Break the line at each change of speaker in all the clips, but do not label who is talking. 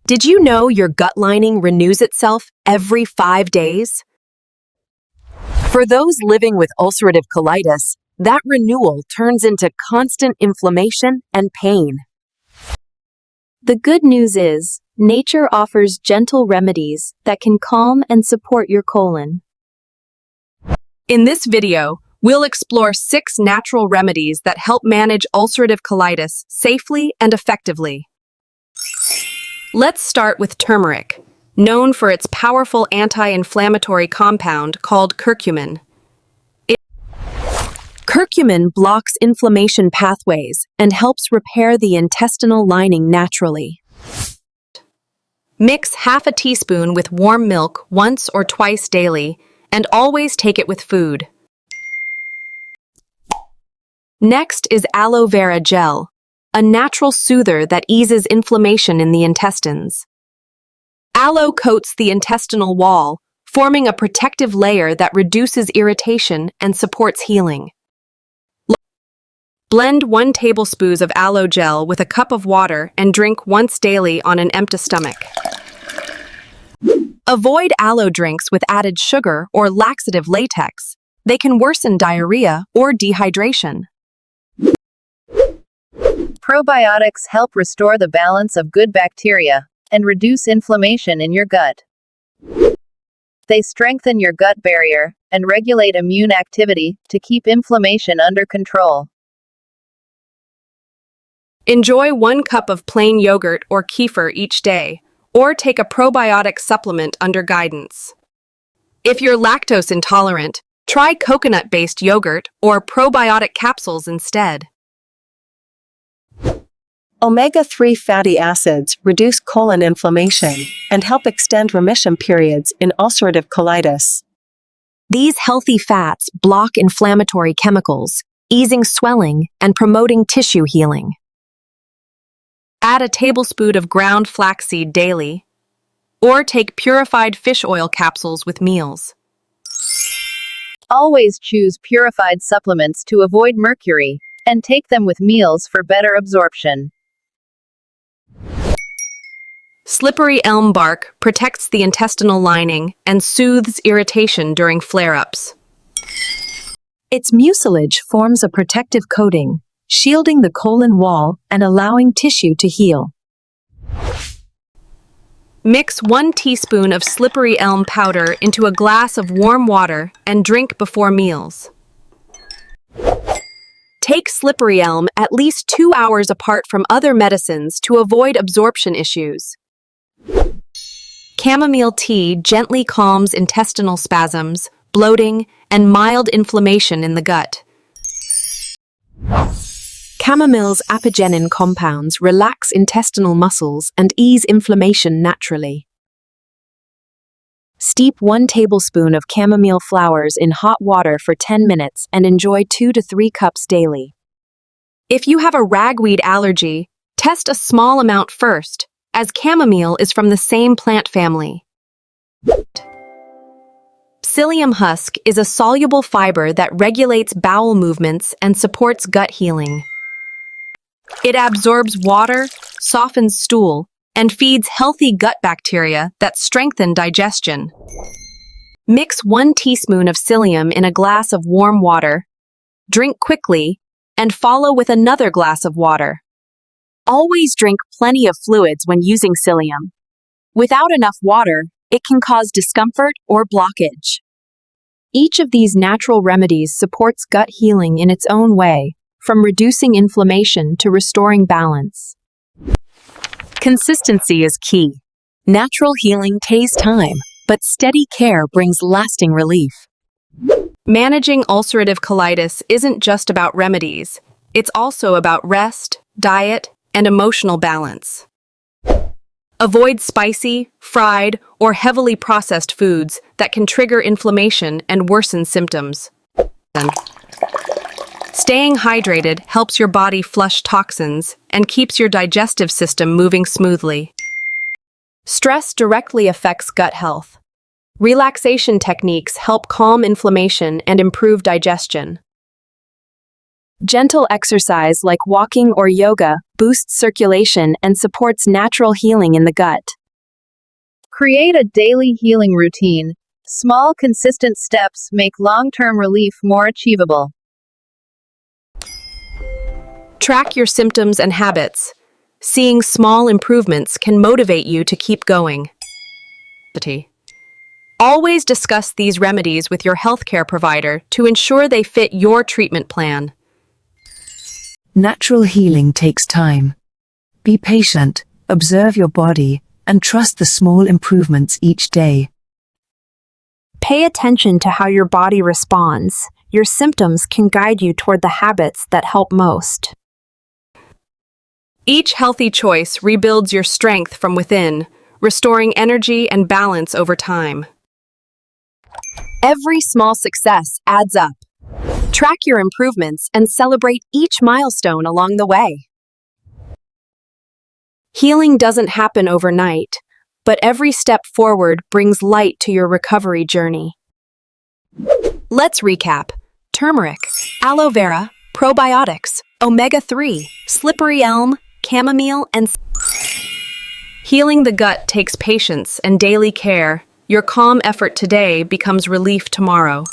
Did you know your gut lining renews itself every 5 days? For those living with ulcerative colitis, that renewal turns into constant inflammation and pain.
The good news is, nature offers gentle remedies that can calm and support your colon.
In this video, we'll explore 6 natural remedies that help manage ulcerative colitis safely and effectively. Let's start with turmeric, known for its powerful anti-inflammatory compound called curcumin. Curcumin blocks inflammation pathways and helps repair the intestinal lining naturally. Mix half a teaspoon with warm milk once or twice daily, and always take it with food. Next is aloe vera gel, a natural soother that eases inflammation in the intestines. Aloe coats the intestinal wall, forming a protective layer that reduces irritation and supports healing. Blend 1 tablespoon of aloe gel with a cup of water and drink once daily on an empty stomach. Avoid aloe drinks with added sugar or laxative latex. They can worsen diarrhea or dehydration.
Probiotics help restore the balance of good bacteria and reduce inflammation in your gut. They strengthen your gut barrier and regulate immune activity to keep inflammation under control.
Enjoy 1 cup of plain yogurt or kefir each day, or take a probiotic supplement under guidance. If you're lactose intolerant, try coconut-based yogurt or probiotic capsules instead.
Omega-3 fatty acids reduce colon inflammation and help extend remission periods in ulcerative colitis.
These healthy fats block inflammatory chemicals, easing swelling and promoting tissue healing. Add a tablespoon of ground flaxseed daily, or take purified fish oil capsules with meals.
Always choose purified supplements to avoid mercury, and take them with meals for better absorption.
Slippery elm bark protects the intestinal lining and soothes irritation during flare-ups. Its mucilage forms a protective coating, shielding the colon wall and allowing tissue to heal. Mix 1 teaspoon of slippery elm powder into a glass of warm water and drink before meals. Take slippery elm at least 2 hours apart from other medicines to avoid absorption issues. Chamomile tea gently calms intestinal spasms, bloating, and mild inflammation in the gut. Chamomile's apigenin compounds relax intestinal muscles and ease inflammation naturally. Steep 1 tablespoon of chamomile flowers in hot water for 10 minutes and enjoy 2 to 3 cups daily. If you have a ragweed allergy, test a small amount first, as chamomile is from the same plant family. Psyllium husk is a soluble fiber that regulates bowel movements and supports gut healing. It absorbs water, softens stool, and feeds healthy gut bacteria that strengthen digestion. Mix 1 teaspoon of psyllium in a glass of warm water, drink quickly, and follow with another glass of water. Always drink plenty of fluids when using psyllium. Without enough water, it can cause discomfort or blockage. Each of these natural remedies supports gut healing in its own way, from reducing inflammation to restoring balance. Consistency is key. Natural healing takes time, but steady care brings lasting relief. Managing ulcerative colitis isn't just about remedies. It's also about rest, diet, and emotional balance. Avoid spicy, fried, or heavily processed foods that can trigger inflammation and worsen symptoms. Staying hydrated helps your body flush toxins and keeps your digestive system moving smoothly. Stress directly affects gut health. Relaxation techniques help calm inflammation and improve digestion.
Gentle exercise like walking or yoga boosts circulation and supports natural healing in the gut.
Create a daily healing routine. Small, consistent steps make long-term relief more achievable.
Track your symptoms and habits. Seeing small improvements can motivate you to keep going. Always discuss these remedies with your healthcare provider to ensure they fit your treatment plan.
Natural healing takes time. Be patient, observe your body, and trust the small improvements each day.
Pay attention to how your body responds. Your symptoms can guide you toward the habits that help most.
Each healthy choice rebuilds your strength from within, restoring energy and balance over time. Every small success adds up. Track your improvements and celebrate each milestone along the way. Healing doesn't happen overnight, but every step forward brings light to your recovery journey. Let's recap. Turmeric, aloe vera, probiotics, omega-3, slippery elm, chamomile, and healing the gut takes patience and daily care. Your calm effort today becomes relief tomorrow.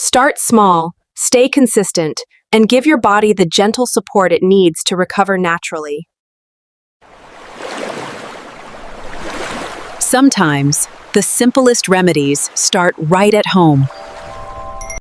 Start small, stay consistent, and give your body the gentle support it needs to recover naturally. Sometimes, the simplest remedies start right at home.